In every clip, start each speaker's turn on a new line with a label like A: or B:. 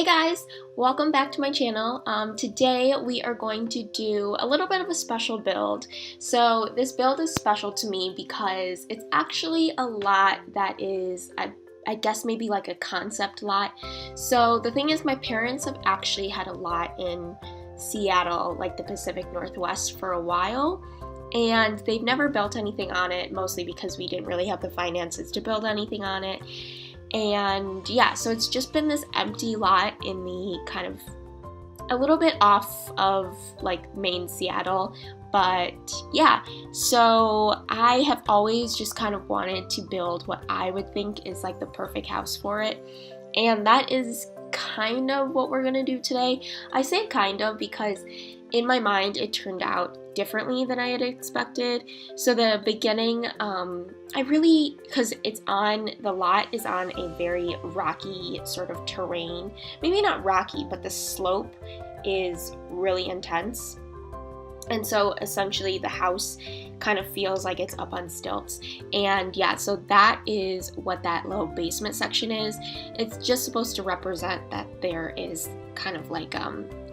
A: Hey guys, welcome back to my channel. Today we are going to do a little bit of a special build. So this build is special to me because it's actually a lot that is, I guess maybe like a concept lot. So the thing is, my parents have actually had a lot in Seattle, like the Pacific Northwest, for a while. And they've never built anything on it, mostly because we didn't really have the finances to build anything on it. And yeah, so it's just been this empty lot in the kind of a little bit off of like main Seattle. But yeah, so I have always just kind of wanted to build what I would think is like the perfect house for it. And that is kind of what we're gonna do today. I say kind of because in my mind it turned out differently than I had expected. So the beginning, because the lot is on a very rocky sort of terrain. Maybe not rocky, but the slope is really intense. And so essentially the house kind of feels like it's up on stilts. And yeah, so that is what that little basement section is. It's just supposed to represent that there is kind of like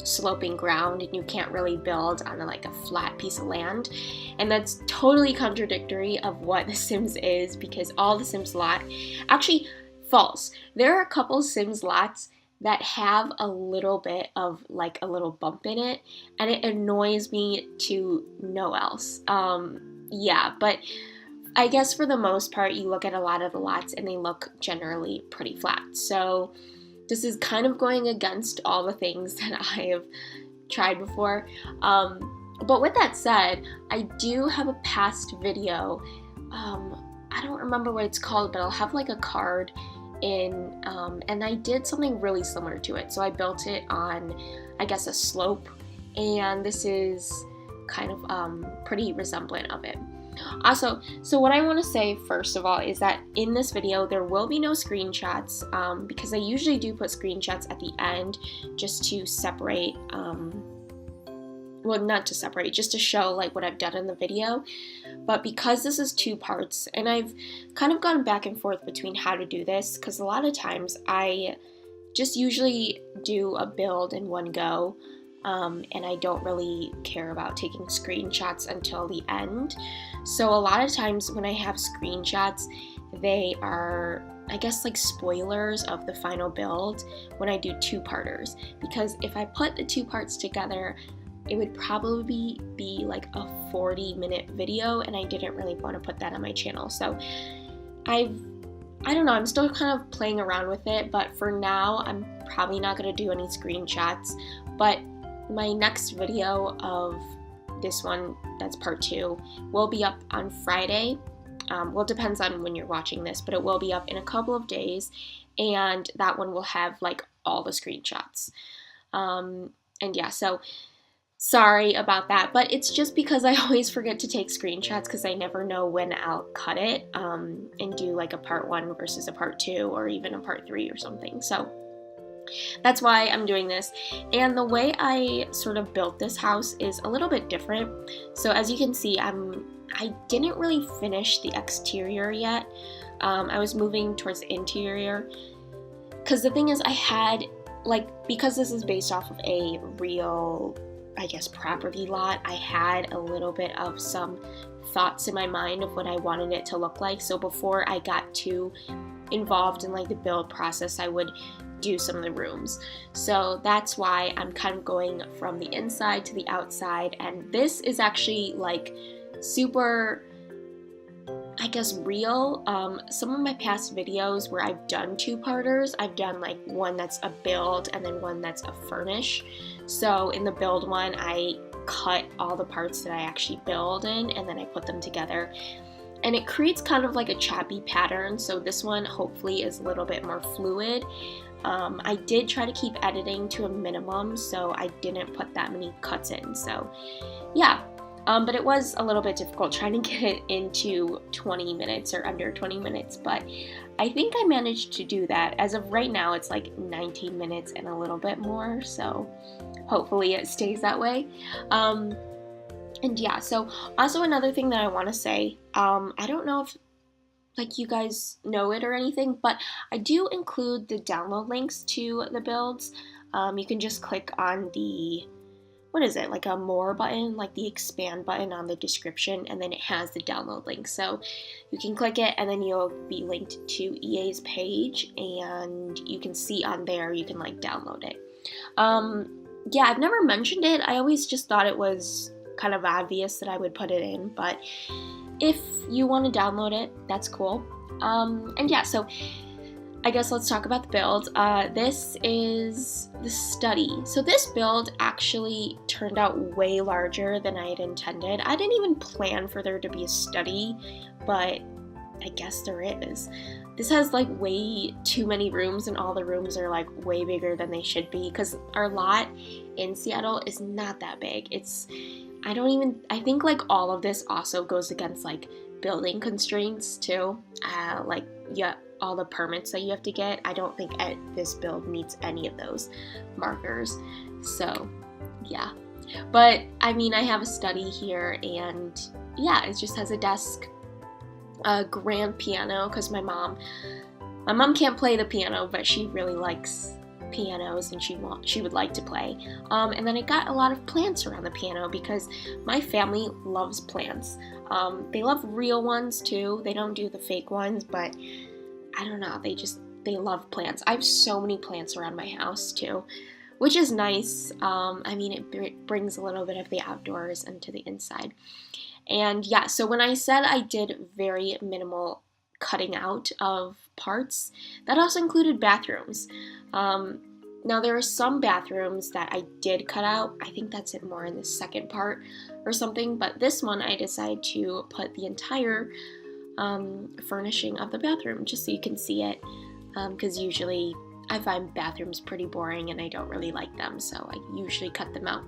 A: sloping ground and you can't really build on like a flat piece of land. And that's totally contradictory of what The Sims is, because all the Sims lot, actually false. There are a couple Sims lots that have a little bit of like a little bump in it, and it annoys me to no else. Yeah, but I guess for the most part, you look at a lot of the lots and they look generally pretty flat. So this is kind of going against all the things that I have tried before. But with that said, I do have a past video. I don't remember what it's called, but I'll have like a card in, and I did something really similar to it. So I built it on, I guess, a slope, and this is kind of pretty resemblant of it. Also, so what I want to say first of all is that in this video there will be no screenshots, because I usually do put screenshots at the end just to separate, well, not to separate, just to show like what I've done in the video. But because this is two parts, and I've kind of gone back and forth between how to do this, because a lot of times I just usually do a build in one go, and I don't really care about taking screenshots until the end. So a lot of times when I have screenshots, they are, I guess, like spoilers of the final build when I do two-parters, because if I put the two parts together, it would probably be like a 40-minute video, and I didn't really want to put that on my channel. So I don't know, I'm still kind of playing around with it, but for now I'm probably not going to do any screenshots. But my next video of this one, that's part 2, will be up on Friday. Well, it depends on when you're watching this, but it will be up in a couple of days, and that one will have like all the screenshots. And yeah, so sorry about that, but it's just because I always forget to take screenshots because I never know when I'll cut it and do like a part 1 versus a part 2 or even a part 3 or something. So that's why I'm doing this. And the way I sort of built this house is a little bit different. So as you can see, I didn't really finish the exterior yet. I was moving towards the interior, because the thing is, I had because this is based off of a real, I guess, property lot, I had a little bit of some thoughts in my mind of what I wanted it to look like. So before I got too involved in like the build process, I would do some of the rooms. So that's why I'm kind of going from the inside to the outside, and this is actually like super, I guess, real. Some of my past videos where I've done two-parters, I've done like one that's a build and then one that's a furnish. So in the build one, I cut all the parts that I actually build in, and then I put them together, and it creates kind of like a choppy pattern. So this one hopefully is a little bit more fluid. I did try to keep editing to a minimum, so I didn't put that many cuts in. So yeah, but it was a little bit difficult trying to get it into 20 minutes or under 20 minutes, but I think I managed to do that. As of right now, it's like 19 minutes and a little bit more, so hopefully it stays that way. And yeah, so also another thing that I want to say, I don't know if like you guys know it or anything, but I do include the download links to the builds. You can just click on the, what is it, like a more button, like the expand button on the description, and then it has the download link. So you can click it and then you'll be linked to EA's page, and you can see on there, you can like download it. Yeah, I've never mentioned it. I always just thought it was kind of obvious that I would put it in, but if you want to download it, that's cool. And yeah, so I guess let's talk about the build. This is the study. So this build actually turned out way larger than I had intended. I didn't even plan for there to be a study, but I guess there is. This has like way too many rooms, and all the rooms are like way bigger than they should be, because our lot in Seattle is not that big. I think like all of this also goes against like building constraints too. All the permits that you have to get. I don't think this build meets any of those markers. So yeah, but I mean, I have a study here, and yeah, it just has a desk, a grand piano, because my mom can't play the piano, but she really likes pianos and she would like to play. And then I got a lot of plants around the piano because my family loves plants. They love real ones too. They don't do the fake ones, but I don't know, they love plants. I have so many plants around my house too, which is nice. I mean, it brings a little bit of the outdoors into the inside. And yeah, so when I said I did very minimal cutting out of parts, that also included bathrooms. Now there are some bathrooms that I did cut out. I think that's it more in the second part or something, but this one I decided to put the entire furnishing of the bathroom just so you can see it, because usually I find bathrooms pretty boring and I don't really like them, so I usually cut them out.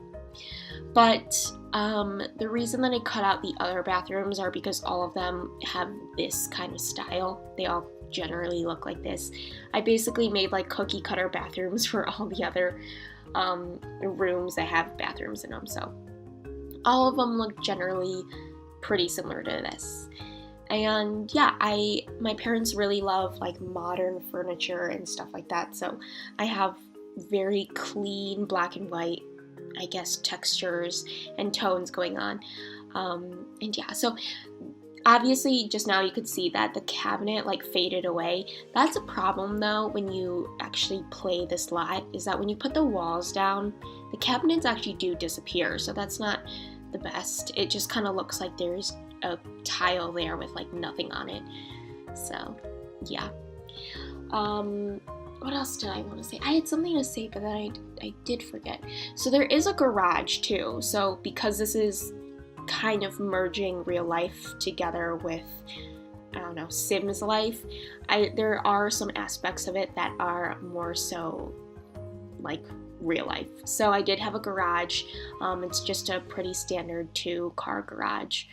A: But the reason that I cut out the other bathrooms are because all of them have this kind of style. They all generally look like this. I basically made like cookie cutter bathrooms for all the other rooms that have bathrooms in them, so all of them look generally pretty similar to this. And yeah, my parents really love like modern furniture and stuff like that, so I have very clean black and white, I guess, textures and tones going on. And yeah, so obviously just now you could see that the cabinet like faded away. That's a problem though when you actually play this lot, is that when you put the walls down, the cabinets actually do disappear, so that's not the best. It just kind of looks like there's a tile there with like nothing on it. So yeah. What else did I want to say? I had something to say, but then I did forget. So there is a garage too. So because this is kind of merging real life together with, I don't know, Sims life, there are some aspects of it that are more so like real life. So I did have a garage. It's just a pretty standard 2-car garage.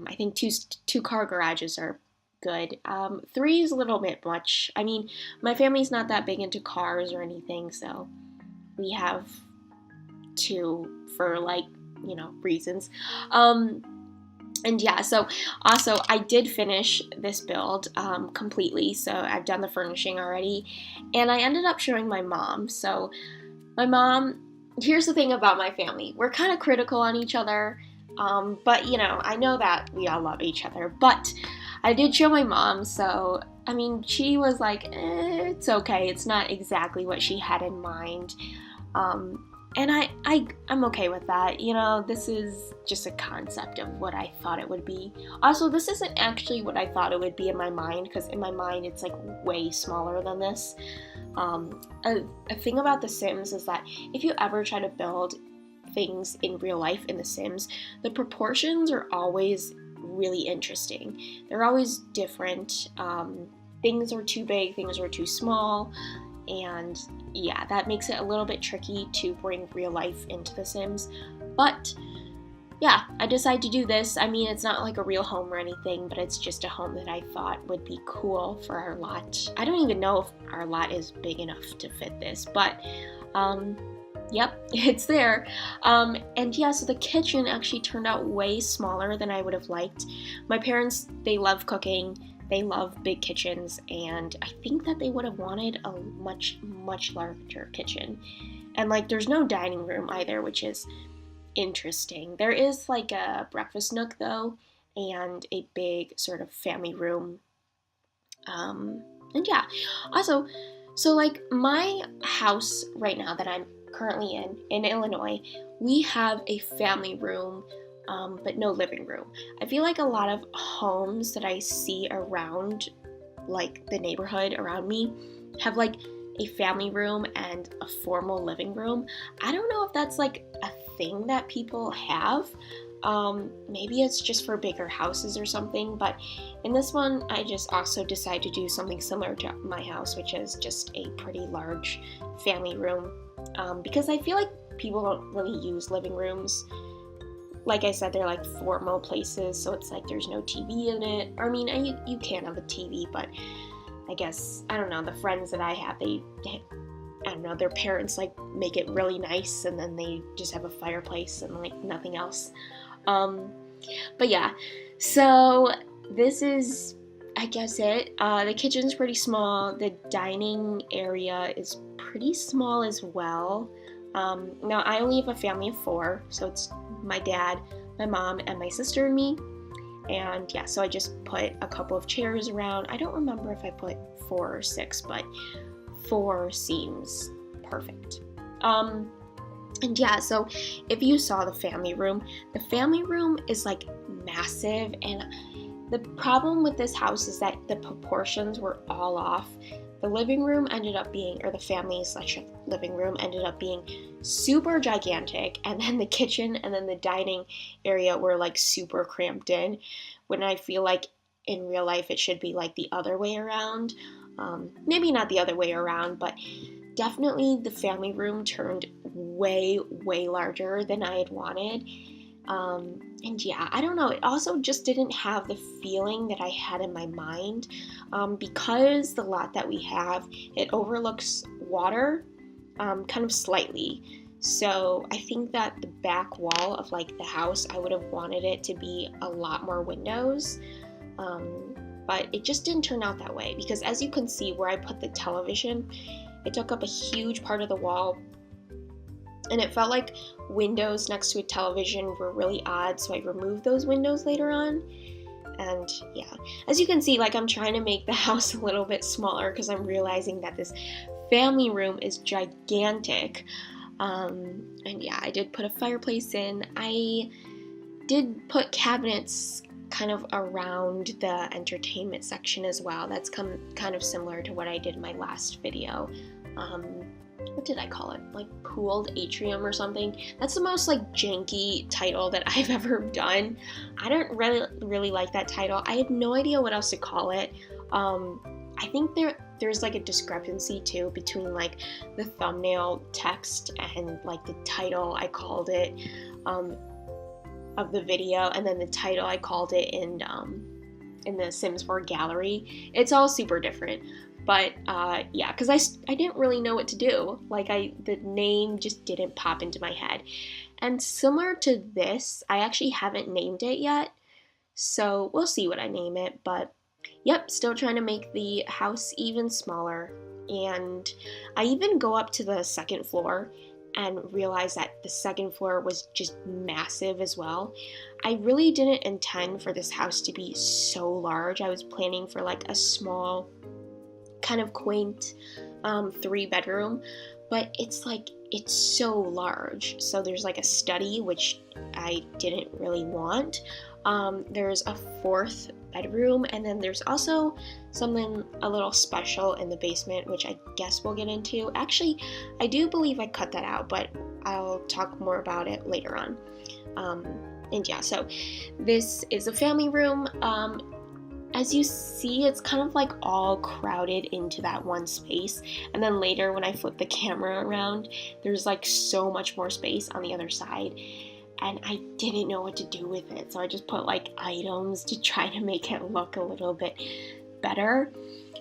A: I think two-car garages are good. 3 is a little bit much. I mean, my family's not that big into cars or anything, so we have 2 for like, you know, reasons. And yeah, so also I did finish this build completely, so I've done the furnishing already, and I ended up showing my mom. So my mom, here's the thing about my family, we're kind of critical on each other, but you know, I know that we all love each other, but I did show my mom, so I mean, she was like, it's okay, it's not exactly what she had in mind. And I'm okay with that. You know, this is just a concept of what I thought it would be. Also, this isn't actually what I thought it would be in my mind, because in my mind it's like way smaller than this. A thing about The Sims is that if you ever try to build things in real life in The Sims, the proportions are always really interesting. They're always different. Things are too big, things are too small. And yeah, that makes it a little bit tricky to bring real life into The Sims. But yeah, I decided to do this. I mean, it's not like a real home or anything, but it's just a home that I thought would be cool for our lot. I don't even know if our lot is big enough to fit this, but yep, it's there. And yeah, so the kitchen actually turned out way smaller than I would have liked. My parents, they love cooking. they love big kitchens, and I think that they would have wanted a much, much larger kitchen. And like there's no dining room either, which is interesting. There is like a breakfast nook though, and a big sort of family room. And yeah, also, so like my house right now that I'm currently in Illinois, we have a family room, but no living room. I feel like a lot of homes that I see around like the neighborhood around me have like a family room and a formal living room. I don't know if that's like a thing that people have. Maybe it's just for bigger houses or something, but in this one, I just also decided to do something similar to my house, which is just a pretty large family room, because I feel like people don't really use living rooms. Like I said, they're like formal places, so it's like there's no TV in it. I mean, you can have a TV, but I guess, I don't know, the friends that I have, I don't know, their parents like make it really nice, and then they just have a fireplace and like nothing else. But yeah, so this is, I guess it. The kitchen's pretty small. The dining area is pretty small as well. Now I only have a family of 4, so it's my dad, my mom, and my sister and me. And yeah, so I just put a couple of chairs around. I don't remember if I put 4 or 6, but 4 seems perfect. And yeah, so if you saw the family room is like massive, and the problem with this house is that the proportions were all off. The living room ended up being, or the family / living room ended up being super gigantic, and then the kitchen and then the dining area were like super cramped in, when I feel like in real life it should be like the other way around. Maybe not the other way around, but definitely the family room turned way, way larger than I had wanted. And yeah, I don't know, it also just didn't have the feeling that I had in my mind, because the lot that we have, it overlooks water, kind of slightly. So I think that the back wall of like the house, I would have wanted it to be a lot more windows, but it just didn't turn out that way, because as you can see where I put the television, it took up a huge part of the wall, and it felt like windows next to a television were really odd, so I removed those windows later on. And yeah, as you can see, like I'm trying to make the house a little bit smaller because I'm realizing that this family room is gigantic. And yeah, I did put a fireplace in. I did put cabinets kind of around the entertainment section as well. That's kind of similar to what I did in my last video. What did I call it? Like pooled atrium or something. That's the most like janky title that I've ever done. I don't really like that title. I have no idea what else to call it. I think there's like a discrepancy too between like the thumbnail text and like the title I called it of the video, and then the title I called it in the Sims 4 gallery. It's all super different. But yeah, because I didn't really know what to do. Like the name just didn't pop into my head. And similar to this, I actually haven't named it yet. So we'll see what I name it. But yep, still trying to make the house even smaller. And I even go up to the second floor and realize that the second floor was just massive as well. I really didn't intend for this house to be so large. I was planning for like a small, kind of quaint 3-bedroom, but it's so large. So there's like a study, which I didn't really want. There's a 4th bedroom, and then there's also something a little special in the basement, which I guess we'll get into. Actually, I do believe I cut that out, but I'll talk more about it later on. And yeah, so this is a family room. As you see, it's kind of like all crowded into that one space. And then later when I flip the camera around, there's like so much more space on the other side. And I didn't know what to do with it. So I just put like items to try to make it look a little bit better.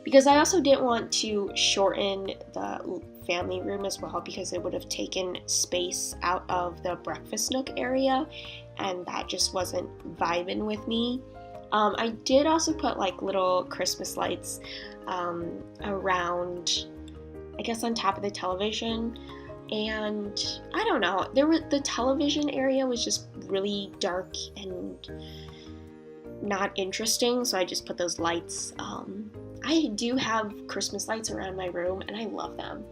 A: Because I also didn't want to shorten the family room as well, because it would have taken space out of the breakfast nook area. And that just wasn't vibing with me. I did also put like little Christmas lights around, I guess on top of the television. And I don't know, the television area was just really dark and not interesting, so I just put those lights. I do have Christmas lights around my room, and I love them.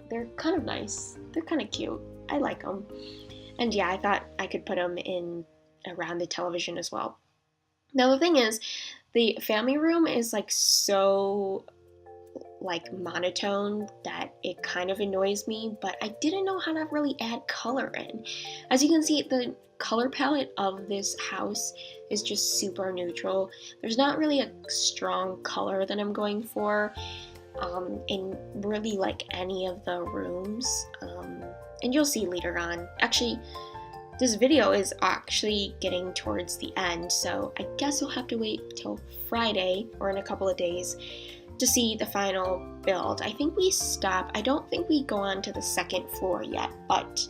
A: They're kind of nice. They're kind of cute. I like them. And yeah, I thought I could put them in around the television as well. Now the thing is, the family room is like so like monotone that it kind of annoys me, but I didn't know how to really add color in. As you can see, the color palette of this house is just super neutral. There's not really a strong color that I'm going for in really like any of the rooms, and you'll see later on. Actually, this video is actually getting towards the end, so I guess you'll have to wait till Friday or in a couple of days to see the final build. I think we stop. I don't think we go on to the second floor yet, but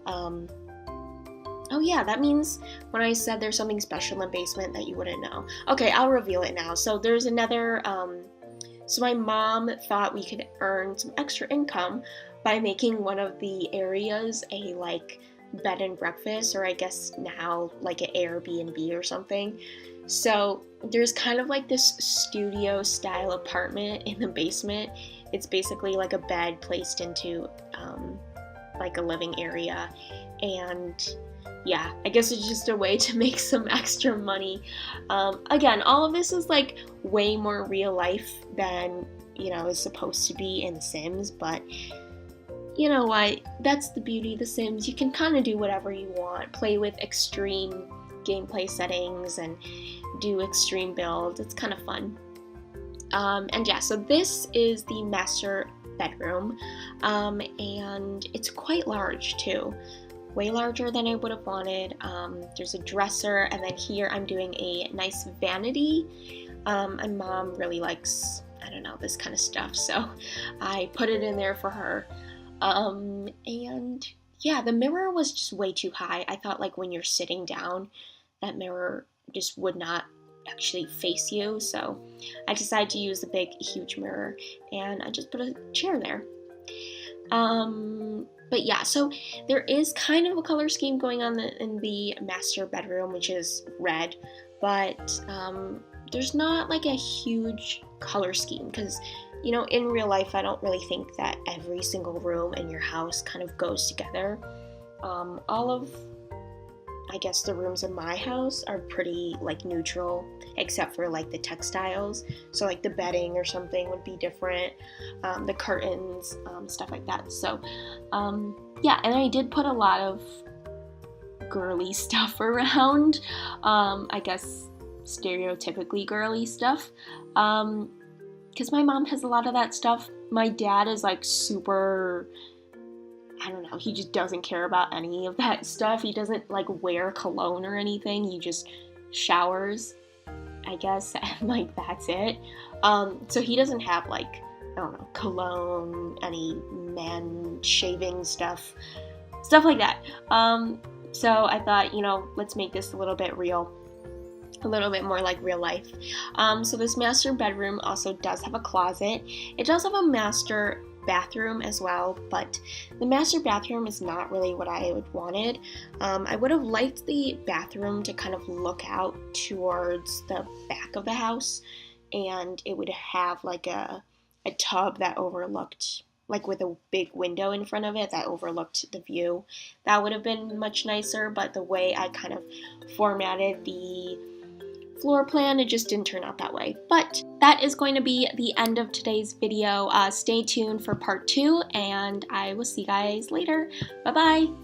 A: oh yeah, that means when I said there's something special in the basement that you wouldn't know. Okay, I'll reveal it now. So there's another, so my mom thought we could earn some extra income by making one of the areas a like bed and breakfast, or I guess now like an Airbnb or something. So there's kind of like this studio style apartment in the basement. It's basically like a bed placed into like a living area, and yeah, I guess it's just a way to make some extra money. Again, all of this is like way more real life than, you know, is supposed to be in The Sims, but you know what? That's the beauty of The Sims. You can kind of do whatever you want, play with extreme gameplay settings and do extreme builds. It's kind of fun. And yeah, so this is the master bedroom, and it's quite large too. Way larger than I would have wanted. There's a dresser, and then here I'm doing a nice vanity. And mom really likes, I don't know, this kind of stuff, so I put it in there for her. And yeah, the mirror was just way too high. I thought like when you're sitting down, that mirror just would not actually face you, so I decided to use the big, huge mirror, and I just put a chair there. But yeah, so there is kind of a color scheme going on in the master bedroom, which is red, but there's not like a huge color scheme because, you know, in real life, I don't really think that every single room in your house kind of goes together. All of, I guess, the rooms in my house are pretty like neutral, except for like the textiles. So like the bedding or something would be different, the curtains, stuff like that. So yeah, and I did put a lot of girly stuff around, I guess stereotypically girly stuff, because my mom has a lot of that stuff. My dad is like super, I don't know, he just doesn't care about any of that stuff. He doesn't like wear cologne or anything. He just showers, I guess, and like that's it. So he doesn't have like, I don't know, cologne, any man shaving stuff like that. So I thought, you know, let's make this a little bit real. A little bit more like real life. So this master bedroom also does have a closet. It does have a master bathroom as well, but the master bathroom is not really what I would wanted. I would have liked the bathroom to kind of look out towards the back of the house, and it would have like a tub that overlooked, like with a big window in front of it that overlooked the view. That would have been much nicer, but the way I kind of formatted the floor plan, it just didn't turn out that way. But that is going to be the end of today's video. Stay tuned for part 2, and I will see you guys later. Bye bye.